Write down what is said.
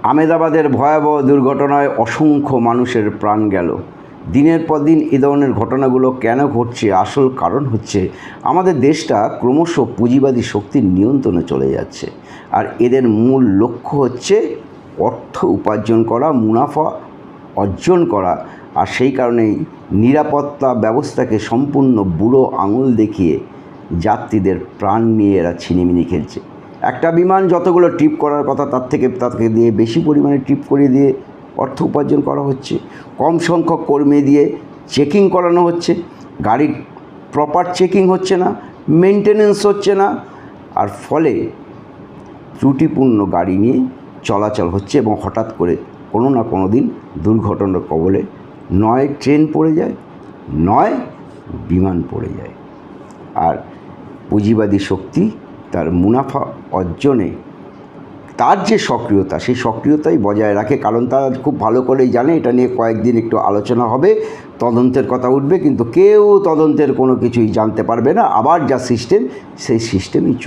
আমেদাবাদের ভয়াবহ দুর্ঘটনায় অসংখ্য মানুষের প্রাণ গেল। দিনের পর দিন এ ধরনের ঘটনাগুলো কেন ঘটছে? আসল কারণ হচ্ছে আমাদের দেশটা ক্রমশ পুঁজিবাদী শক্তির নিয়ন্ত্রণে চলে যাচ্ছে। আর এদের মূল লক্ষ্য হচ্ছে অর্থ উপার্জন করা, মুনাফা অর্জন করা। আর সেই কারণেই নিরাপত্তা ব্যবস্থাকে সম্পূর্ণ বুড়ো আঙুল দেখিয়ে যাত্রীদের প্রাণ নিয়ে এরা ছিনিমিনি খেলছে। একটা বিমান যতগুলো ট্রিপ করার কথা তাকে দিয়ে বেশি পরিমাণে ট্রিপ করিয়ে দিয়ে অর্থ উপার্জন করা হচ্ছে। কম সংখ্যক কর্মী দিয়ে চেকিং করানো হচ্ছে, গাড়ির প্রপার চেকিং হচ্ছে না, মেনটেনেন্স হচ্ছে না, আর ফলে ত্রুটিপূর্ণ গাড়ি নিয়ে চলাচল হচ্ছে এবং হঠাৎ করে কোনো না কোনো দিন দুর্ঘটনার কবলে নয় ট্রেন পড়ে যায়, নয় বিমান পড়ে যায়। আর পুঁজিবাদী শক্তি তার মুনাফা অর্জনে তার যে সক্রিয়তা, সেই সক্রিয়তাই বজায় রাখে। কারণ তারা খুব ভালো করেই জানে এটা নিয়ে কয়েকদিন একটু আলোচনা হবে, তদন্তের কথা উঠবে, কিন্তু কেউ তদন্তের কোনো কিছুই জানতে পারবে না। আবার যা সিস্টেম, সেই সিস্টেমই চলবে।